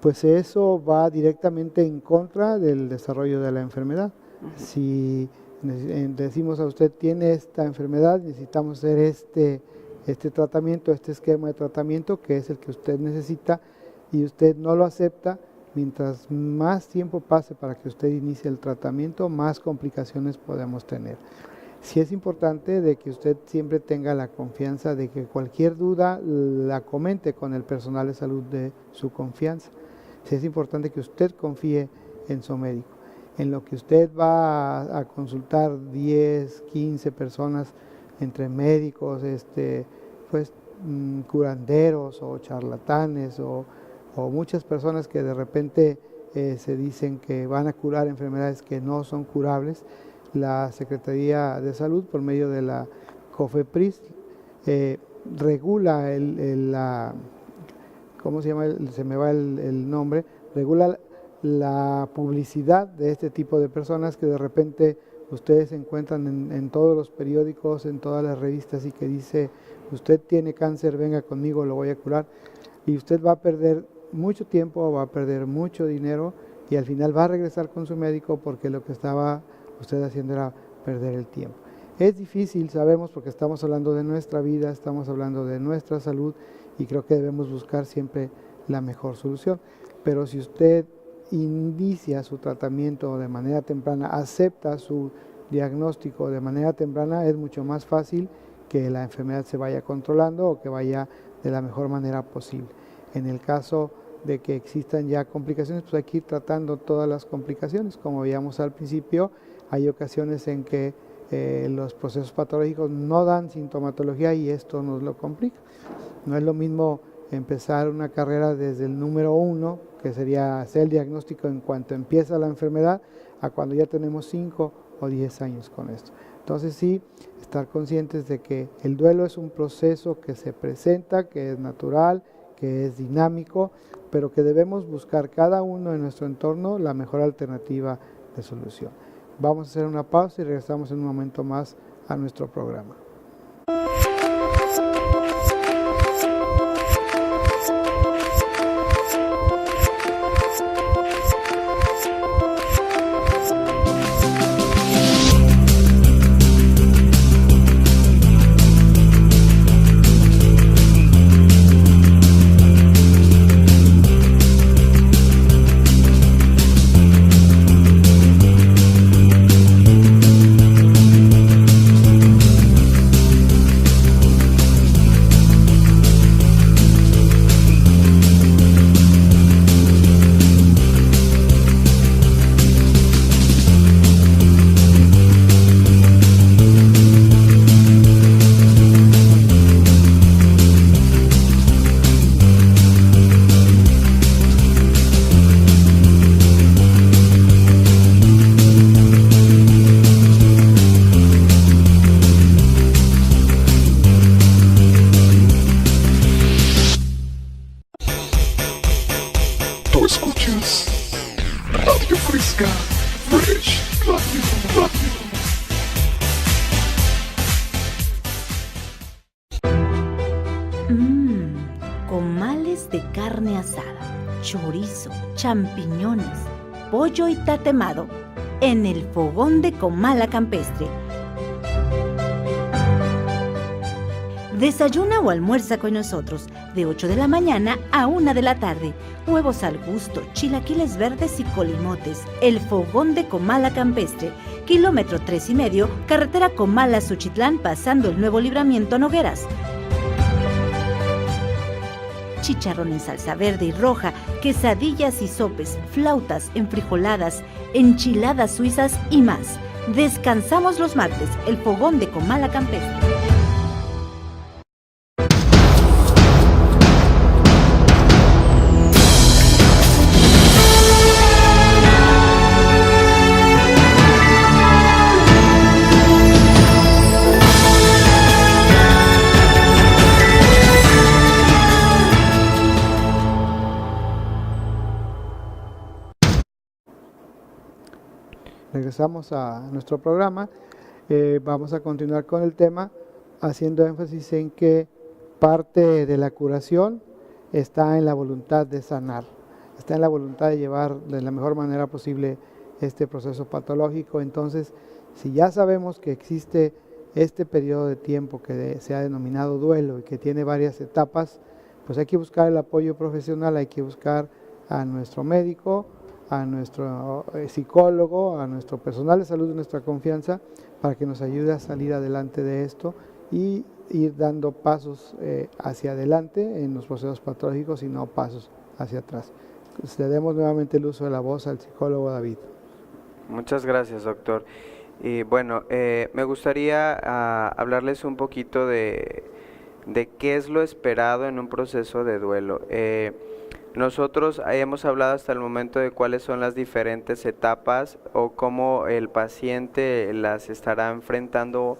[SPEAKER 2] pues eso va directamente en contra del desarrollo de la enfermedad. Si decimos a usted tiene esta enfermedad, necesitamos hacer este tratamiento, este esquema de tratamiento que es el que usted necesita, y usted no lo acepta, mientras más tiempo pase para que usted inicie el tratamiento, más complicaciones podemos tener. Sí es importante de que usted siempre tenga la confianza de que cualquier duda la comente con el personal de salud de su confianza. Sí es importante que usted confíe en su médico. En lo que usted va a consultar 10, 15 personas, entre médicos, curanderos o charlatanes o muchas personas que de repente se dicen que van a curar enfermedades que no son curables, la Secretaría de Salud, por medio de la COFEPRIS, regula ¿cómo se llama? Se me va el nombre, regula la publicidad de este tipo de personas que de repente ustedes encuentran en todos los periódicos, en todas las revistas, y que dice, usted tiene cáncer, venga conmigo, lo voy a curar, y usted va a perder mucho tiempo, va a perder mucho dinero, y al final va a regresar con su médico porque lo que estaba usted haciendo era perder el tiempo. Es difícil, sabemos, porque estamos hablando de nuestra vida, estamos hablando de nuestra salud, y creo que debemos buscar siempre la mejor solución. Pero si usted inicia su tratamiento de manera temprana, acepta su diagnóstico de manera temprana, es mucho más fácil que la enfermedad se vaya controlando o que vaya de la mejor manera posible. En el caso de que existan ya complicaciones, pues hay que ir tratando todas las complicaciones. Como veíamos al principio, hay ocasiones en que los procesos patológicos no dan sintomatología y esto nos lo complica. No es lo mismo empezar una carrera desde el número 1, que sería hacer el diagnóstico en cuanto empieza la enfermedad, a cuando ya tenemos 5 o 10 años con esto. Entonces sí, estar conscientes de que el duelo es un proceso que se presenta, que es natural, que es dinámico, pero que debemos buscar cada uno en nuestro entorno la mejor alternativa de solución. Vamos a hacer una pausa y regresamos en un momento más a nuestro programa.
[SPEAKER 4] miles de carne asada, chorizo, champiñones, pollo y tatemado en el fogón de Comala Campestre. Desayuna o almuerza con nosotros de 8 de la mañana a 1 de la tarde. Huevos al gusto, chilaquiles verdes y colimotes. El fogón de Comala Campestre, kilómetro 3,5, carretera Comala-Suchitlán, pasando el nuevo libramiento Nogueras. Chicharrón en salsa verde y roja, quesadillas y sopes, flautas, enfrijoladas, enchiladas suizas y más. Descansamos los martes, el fogón de Comala Campestre.
[SPEAKER 2] Regresamos a nuestro programa. Vamos a continuar con el tema haciendo énfasis en que parte de la curación está en la voluntad de sanar, está en la voluntad de llevar de la mejor manera posible este proceso patológico. Entonces, si ya sabemos que existe este periodo de tiempo que se ha denominado duelo y que tiene varias etapas, pues hay que buscar el apoyo profesional, hay que buscar a nuestro médico, a nuestro psicólogo, a nuestro personal de salud de nuestra confianza, para que nos ayude a salir adelante de esto y ir dando pasos hacia adelante en los procesos patológicos y no pasos hacia atrás. Cedemos nuevamente el uso de la voz al psicólogo David.
[SPEAKER 3] Muchas gracias, doctor. Y bueno, me gustaría hablarles un poquito de qué es lo esperado en un proceso de duelo. Nosotros hemos hablado hasta el momento de cuáles son las diferentes etapas o cómo el paciente las estará enfrentando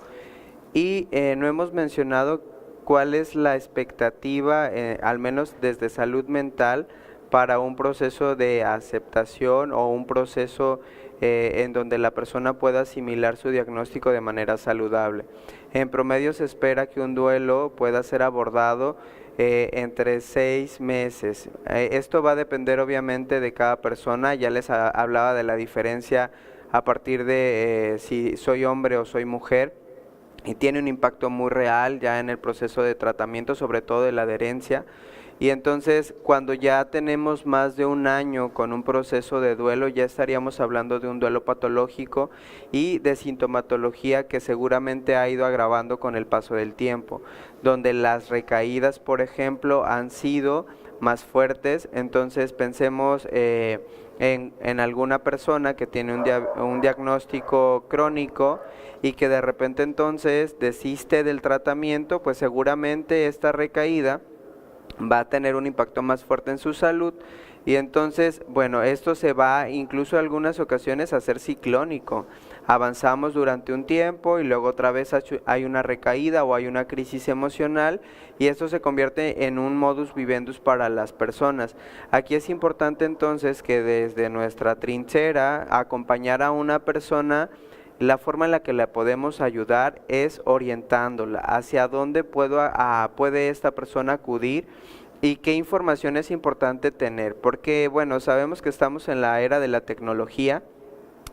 [SPEAKER 3] y no hemos mencionado cuál es la expectativa, al menos desde salud mental, para un proceso de aceptación o un proceso en donde la persona pueda asimilar su diagnóstico de manera saludable. En promedio se espera que un duelo pueda ser abordado entre 6 meses. Esto va a depender obviamente de cada persona. Ya les hablaba de la diferencia a partir de si soy hombre o soy mujer, y tiene un impacto muy real ya en el proceso de tratamiento, sobre todo de la adherencia. Y entonces cuando ya tenemos más de un año con un proceso de duelo, ya estaríamos hablando de un duelo patológico y de sintomatología que seguramente ha ido agravando con el paso del tiempo, donde las recaídas, por ejemplo, han sido más fuertes. Entonces pensemos en alguna persona que tiene un diagnóstico crónico y que de repente entonces desiste del tratamiento, pues seguramente esta recaída va a tener un impacto más fuerte en su salud. Y entonces, bueno, esto se va incluso en algunas ocasiones a hacer ciclónico. Avanzamos durante un tiempo y luego otra vez hay una recaída o hay una crisis emocional, y esto se convierte en un modus vivendus para las personas. Aquí es importante entonces que desde nuestra trinchera acompañar a una persona. La forma en la que la podemos ayudar es orientándola hacia dónde puede esta persona acudir y qué información es importante tener, porque bueno, sabemos que estamos en la era de la tecnología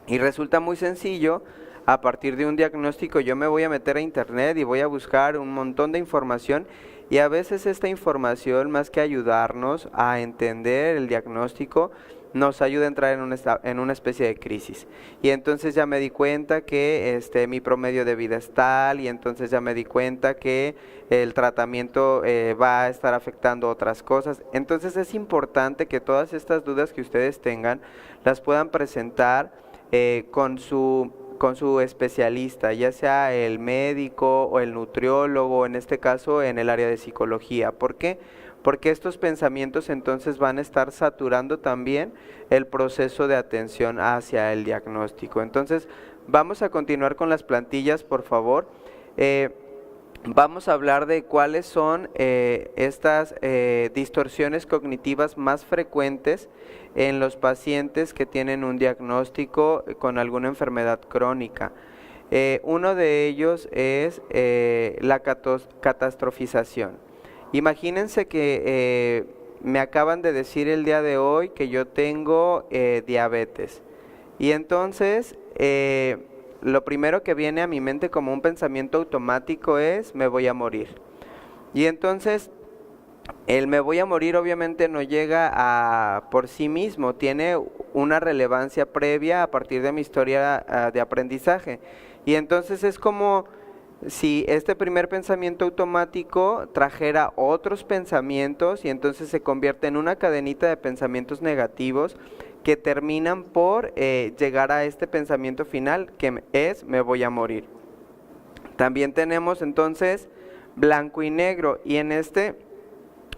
[SPEAKER 3] y resulta muy sencillo. A partir de un diagnóstico yo me voy a meter a internet y voy a buscar un montón de información, y a veces esta información, más que ayudarnos a entender el diagnóstico, nos ayuda a entrar en una especie de crisis. Y entonces ya me di cuenta que mi promedio de vida es tal, y entonces ya me di cuenta que el tratamiento va a estar afectando otras cosas. Entonces es importante que todas estas dudas que ustedes tengan las puedan presentar con su especialista, ya sea el médico o el nutriólogo, en este caso en el área de psicología. ¿Por qué? Porque estos pensamientos entonces van a estar saturando también el proceso de atención hacia el diagnóstico. Entonces vamos a continuar con las plantillas, por favor. Vamos a hablar de cuáles son estas distorsiones cognitivas más frecuentes en los pacientes que tienen un diagnóstico con alguna enfermedad crónica. Uno de ellos es la catastrofización. Imagínense que me acaban de decir el día de hoy que yo tengo diabetes. Y entonces, lo primero que viene a mi mente como un pensamiento automático es, me voy a morir. Y entonces, el me voy a morir obviamente no llega a por sí mismo, tiene una relevancia previa a partir de mi historia de aprendizaje. Y entonces es como si este primer pensamiento automático trajera otros pensamientos y entonces se convierte en una cadenita de pensamientos negativos que terminan por llegar a este pensamiento final que es me voy a morir. También tenemos entonces blanco y negro, y en este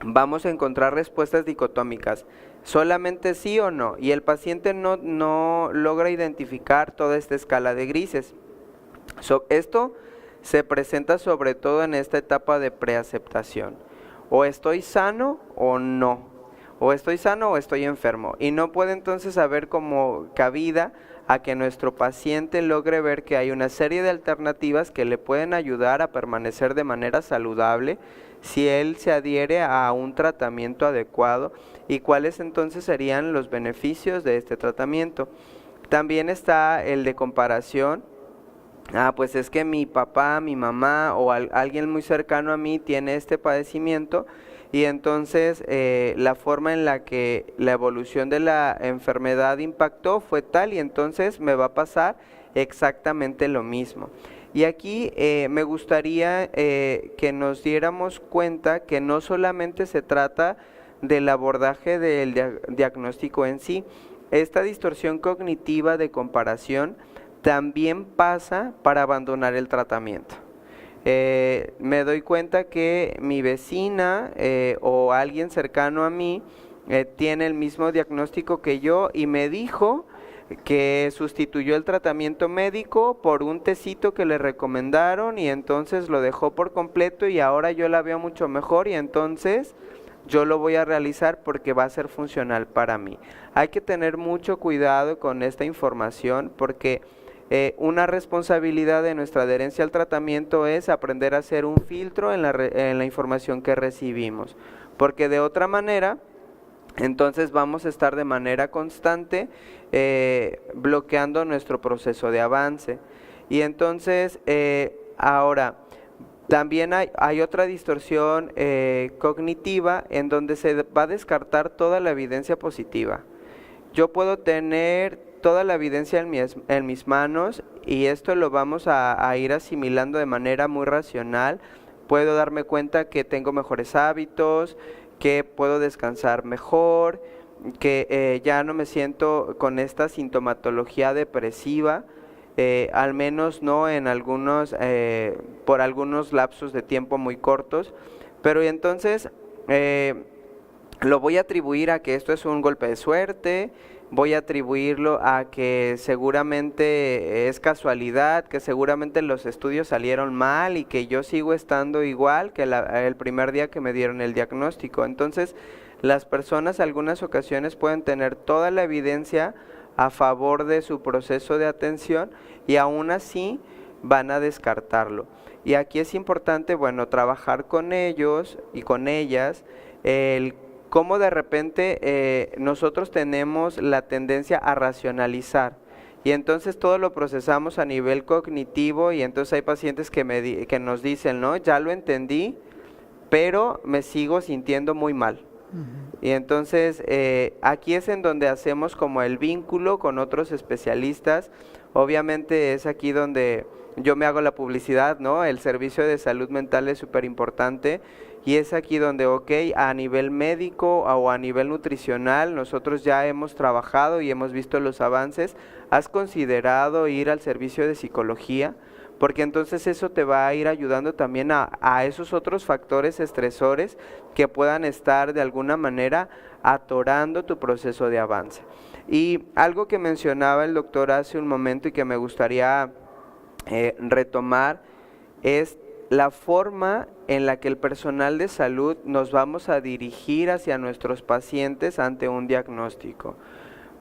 [SPEAKER 3] vamos a encontrar respuestas dicotómicas, solamente sí o no, y el paciente no logra identificar toda esta escala de grises. Esto se presenta sobre todo en esta etapa de preaceptación. O estoy sano o no, o estoy sano o estoy enfermo, y no puede entonces haber como cabida a que nuestro paciente logre ver que hay una serie de alternativas que le pueden ayudar a permanecer de manera saludable si él se adhiere a un tratamiento adecuado, y cuáles entonces serían los beneficios de este tratamiento. También está el de comparación. Pues es que mi papá, mi mamá o alguien muy cercano a mí tiene este padecimiento, y entonces la forma en la que la evolución de la enfermedad impactó fue tal, y entonces me va a pasar exactamente lo mismo. Y aquí me gustaría que nos diéramos cuenta que no solamente se trata del abordaje del diagnóstico en sí. Esta distorsión cognitiva de comparación también pasa para abandonar el tratamiento. Me doy cuenta que mi vecina o alguien cercano a mí tiene el mismo diagnóstico que yo, y me dijo que sustituyó el tratamiento médico por un tecito que le recomendaron, y entonces lo dejó por completo, y ahora yo la veo mucho mejor, y entonces yo lo voy a realizar porque va a ser funcional para mí. Hay que tener mucho cuidado con esta información, porque una responsabilidad de nuestra adherencia al tratamiento es aprender a hacer un filtro en la información que recibimos, porque de otra manera entonces vamos a estar de manera constante bloqueando nuestro proceso de avance. Y entonces ahora también hay otra distorsión cognitiva en donde se va a descartar toda la evidencia positiva. Yo puedo tener toda la evidencia en mis manos, y esto lo vamos a ir asimilando de manera muy racional. Puedo darme cuenta que tengo mejores hábitos, que puedo descansar mejor, que ya no me siento con esta sintomatología depresiva, al menos no en por algunos lapsos de tiempo muy cortos, pero entonces lo voy a atribuir a que esto es un golpe de suerte, voy a atribuirlo a que seguramente es casualidad, que seguramente los estudios salieron mal y que yo sigo estando igual que el primer día que me dieron el diagnóstico. Entonces, las personas en algunas ocasiones pueden tener toda la evidencia a favor de su proceso de atención, y aún así van a descartarlo. Y aquí es importante, trabajar con ellos y con ellas, cómo de repente nosotros tenemos la tendencia a racionalizar, y entonces todo lo procesamos a nivel cognitivo, y entonces hay pacientes que nos dicen, no, ya lo entendí, pero me sigo sintiendo muy mal. Y entonces aquí es en donde hacemos como el vínculo con otros especialistas. Obviamente es aquí donde yo me hago la publicidad, ¿no? El servicio de salud mental es súper importante, y es aquí donde, a nivel médico o a nivel nutricional, nosotros ya hemos trabajado y hemos visto los avances. ¿Has considerado ir al servicio de psicología? Porque entonces eso te va a ir ayudando también a esos otros factores estresores que puedan estar de alguna manera atorando tu proceso de avance. Y algo que mencionaba el doctor hace un momento y que me gustaría retomar es la forma en la que el personal de salud nos vamos a dirigir hacia nuestros pacientes ante un diagnóstico.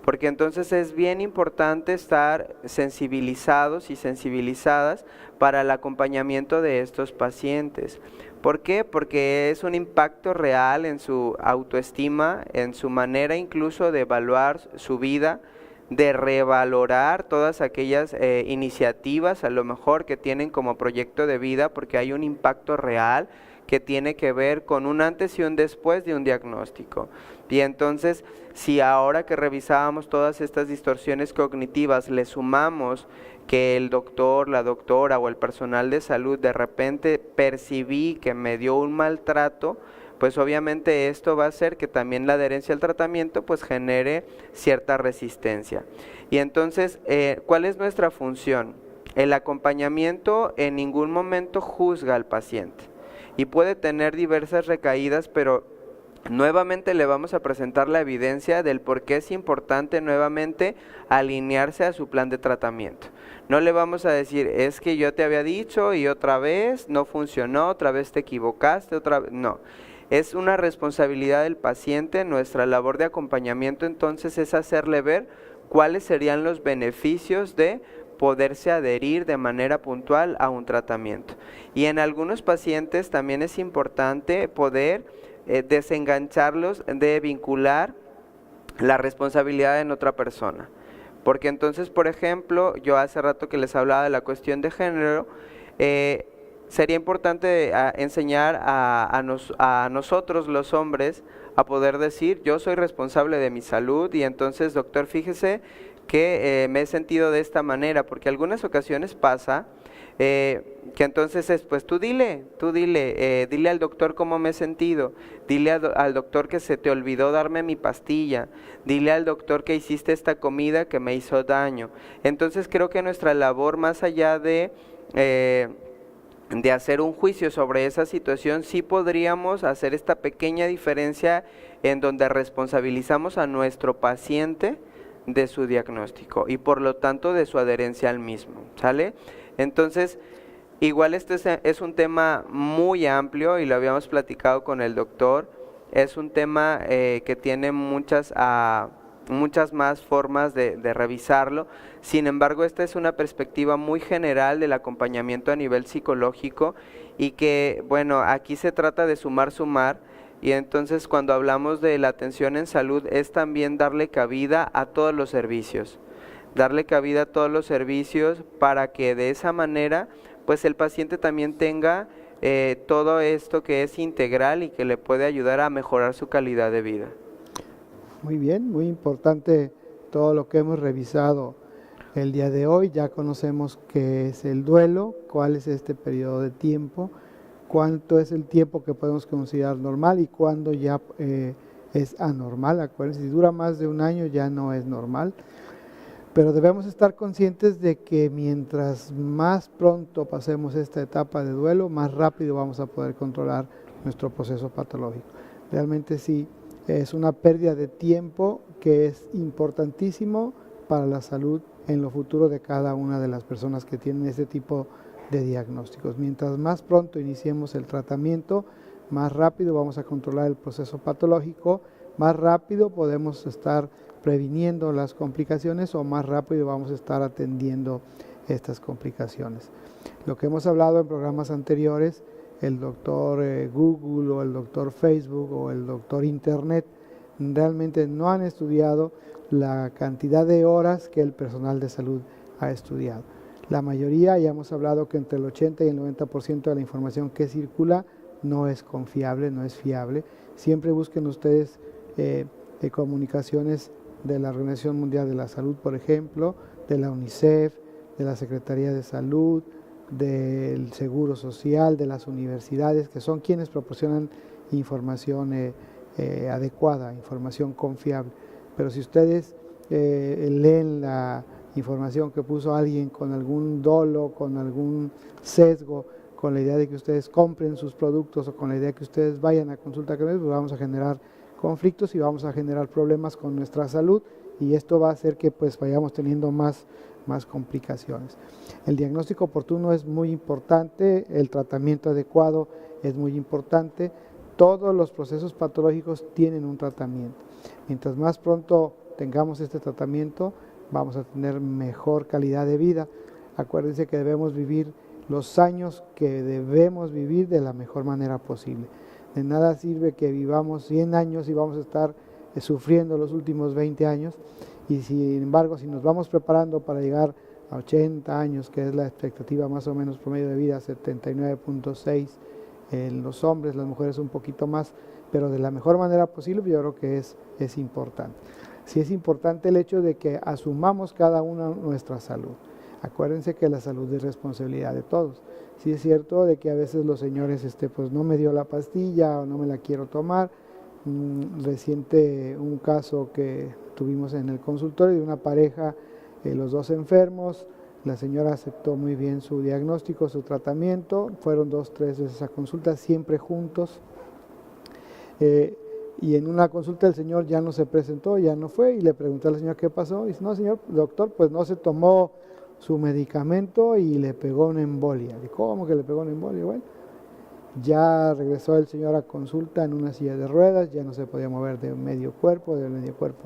[SPEAKER 3] porque entonces es bien importante estar sensibilizados y sensibilizadas para el acompañamiento de estos pacientes. ¿Por qué? Porque es un impacto real en su autoestima, en su manera incluso de evaluar su vida, de revalorar todas aquellas iniciativas a lo mejor que tienen como proyecto de vida, porque hay un impacto real que tiene que ver con un antes y un después de un diagnóstico. Y entonces, si ahora que revisábamos todas estas distorsiones cognitivas le sumamos que el doctor, la doctora o el personal de salud de repente percibí que me dio un maltrato, pues obviamente esto va a hacer que también la adherencia al tratamiento pues genere cierta resistencia. Y entonces, ¿cuál es nuestra función? El acompañamiento en ningún momento juzga al paciente y puede tener diversas recaídas, pero nuevamente le vamos a presentar la evidencia del por qué es importante nuevamente alinearse a su plan de tratamiento. No le vamos a decir, es que yo te había dicho y otra vez no funcionó, otra vez te equivocaste, otra vez, no. Es una responsabilidad del paciente, nuestra labor de acompañamiento entonces es hacerle ver cuáles serían los beneficios de poderse adherir de manera puntual a un tratamiento. Y en algunos pacientes también es importante poder desengancharlos de vincular la responsabilidad en otra persona. Porque entonces, por ejemplo, yo hace rato que les hablaba de la cuestión de género, sería importante enseñar a nosotros los hombres a poder decir, yo soy responsable de mi salud y entonces, doctor, fíjese que me he sentido de esta manera, porque algunas ocasiones pasa que entonces es, pues tú dile al doctor cómo me he sentido, dile al doctor que se te olvidó darme mi pastilla, dile al doctor que hiciste esta comida que me hizo daño. Entonces creo que nuestra labor, más allá de hacer un juicio sobre esa situación, sí podríamos hacer esta pequeña diferencia en donde responsabilizamos a nuestro paciente de su diagnóstico y por lo tanto de su adherencia al mismo, ¿sale? Entonces, igual este es un tema muy amplio y lo habíamos platicado con el doctor, es un tema que tiene muchas más formas de revisarlo. Sin embargo, esta es una perspectiva muy general del acompañamiento a nivel psicológico y que, bueno, aquí se trata de sumar, y entonces cuando hablamos de la atención en salud es también darle cabida a todos los servicios, para que de esa manera pues el paciente también tenga todo esto que es integral y que le puede ayudar a mejorar su calidad de vida.
[SPEAKER 2] Muy bien, muy importante todo lo que hemos revisado el día de hoy. Ya conocemos qué es el duelo, cuál es este periodo de tiempo, cuánto es el tiempo que podemos considerar normal y cuándo ya es anormal. Acuérdense, si dura más de un año ya no es normal. Pero debemos estar conscientes de que mientras más pronto pasemos esta etapa de duelo, más rápido vamos a poder controlar nuestro proceso patológico. Realmente sí, es una pérdida de tiempo que es importantísimo para la salud en lo futuro de cada una de las personas que tienen este tipo de diagnósticos. Mientras más pronto iniciemos el tratamiento, más rápido vamos a controlar el proceso patológico, más rápido podemos estar previniendo las complicaciones o más rápido vamos a estar atendiendo estas complicaciones. Lo que hemos hablado en programas anteriores, el doctor Google o el doctor Facebook o el doctor Internet realmente no han estudiado la cantidad de horas que el personal de salud ha estudiado. La mayoría, ya hemos hablado que entre el 80 y el 90% de la información que circula no es confiable, no es fiable. Siempre busquen ustedes comunicaciones de la Organización Mundial de la Salud, por ejemplo, de la UNICEF, de la Secretaría de Salud, del Seguro Social, de las universidades, que son quienes proporcionan información adecuada, información confiable. Pero si ustedes leen la información que puso alguien con algún dolo, con algún sesgo, con la idea de que ustedes compren sus productos o con la idea de que ustedes vayan a consulta clínica, pues vamos a generar conflictos y vamos a generar problemas con nuestra salud y esto va a hacer que pues vayamos teniendo más complicaciones. El diagnóstico oportuno es muy importante, el tratamiento adecuado es muy importante, todos los procesos patológicos tienen un tratamiento. Mientras más pronto tengamos este tratamiento, vamos a tener mejor calidad de vida. Acuérdense que debemos vivir los años que debemos vivir de la mejor manera posible. De nada sirve que vivamos 100 años y vamos a estar sufriendo los últimos 20 años, y sin embargo, si nos vamos preparando para llegar a 80 años, que es la expectativa más o menos promedio de vida, 79.6 en los hombres, las mujeres un poquito más, pero de la mejor manera posible, yo creo que es importante. Sí es importante el hecho de que asumamos cada uno nuestra salud. Acuérdense que la salud es responsabilidad de todos. Sí es cierto de que a veces los señores, pues no me dio la pastilla o no me la quiero tomar. Reciente un caso que tuvimos en el consultorio de una pareja, los dos enfermos, la señora aceptó muy bien su diagnóstico, su tratamiento, fueron 2, 3 veces a consulta, siempre juntos. Y en una consulta el señor ya no se presentó, ya no fue, y le pregunté a la señora qué pasó, y dice, no señor, doctor, pues no se tomó su medicamento y le pegó una embolia. ¿Y cómo que le pegó una embolia? Bueno, ya regresó el señor a consulta en una silla de ruedas, ya no se podía mover del medio cuerpo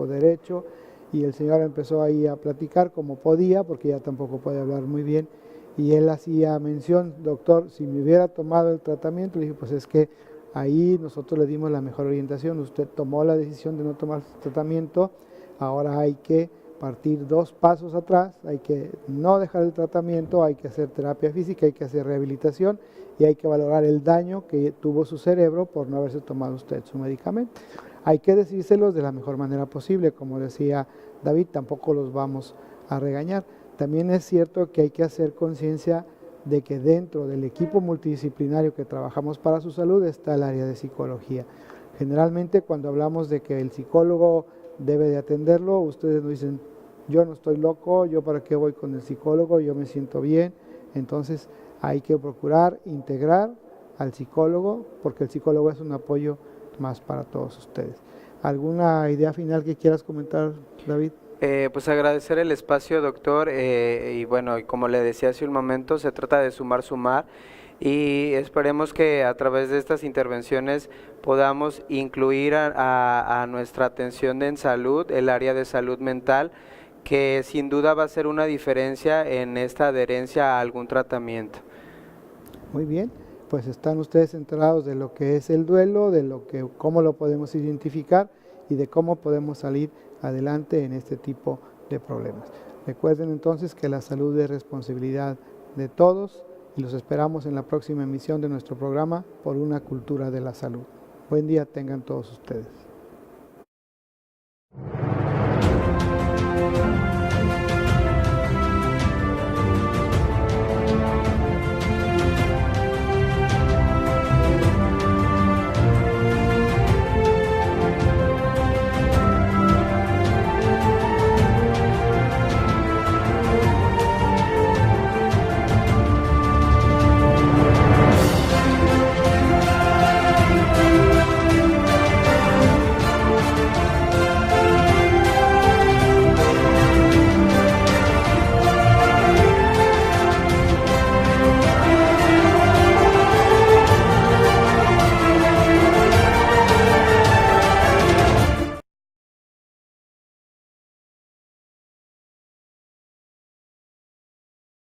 [SPEAKER 2] derecho, y el señor empezó ahí a platicar como podía, porque ya tampoco puede hablar muy bien, y él hacía mención, doctor, si me hubiera tomado el tratamiento, le dije, pues es que ahí nosotros le dimos la mejor orientación, usted tomó la decisión de no tomar el tratamiento, ahora hay que partir 2 pasos atrás, hay que no dejar el tratamiento, hay que hacer terapia física, hay que hacer rehabilitación y hay que valorar el daño que tuvo su cerebro por no haberse tomado usted su medicamento. Hay que decírselos de la mejor manera posible, como decía David, tampoco los vamos a regañar. También es cierto que hay que hacer conciencia de que dentro del equipo multidisciplinario que trabajamos para su salud está el área de psicología. Generalmente cuando hablamos de que el psicólogo debe de atenderlo, ustedes nos dicen, yo no estoy loco, yo para qué voy con el psicólogo, yo me siento bien. Entonces hay que procurar integrar al psicólogo, porque el psicólogo es un apoyo más para todos ustedes. ¿Alguna idea final que quieras comentar, David?
[SPEAKER 3] Pues agradecer el espacio, doctor, y bueno, como le decía hace un momento, se trata de sumar, y esperemos que a través de estas intervenciones podamos incluir a nuestra atención en salud, el área de salud mental, que sin duda va a ser una diferencia en esta adherencia a algún tratamiento.
[SPEAKER 2] Muy bien, pues están ustedes enterados de lo que es el duelo, cómo lo podemos identificar y de cómo podemos salir adelante en este tipo de problemas. Recuerden entonces que la salud es responsabilidad de todos y los esperamos en la próxima emisión de nuestro programa Por una cultura de la salud. Buen día tengan todos ustedes.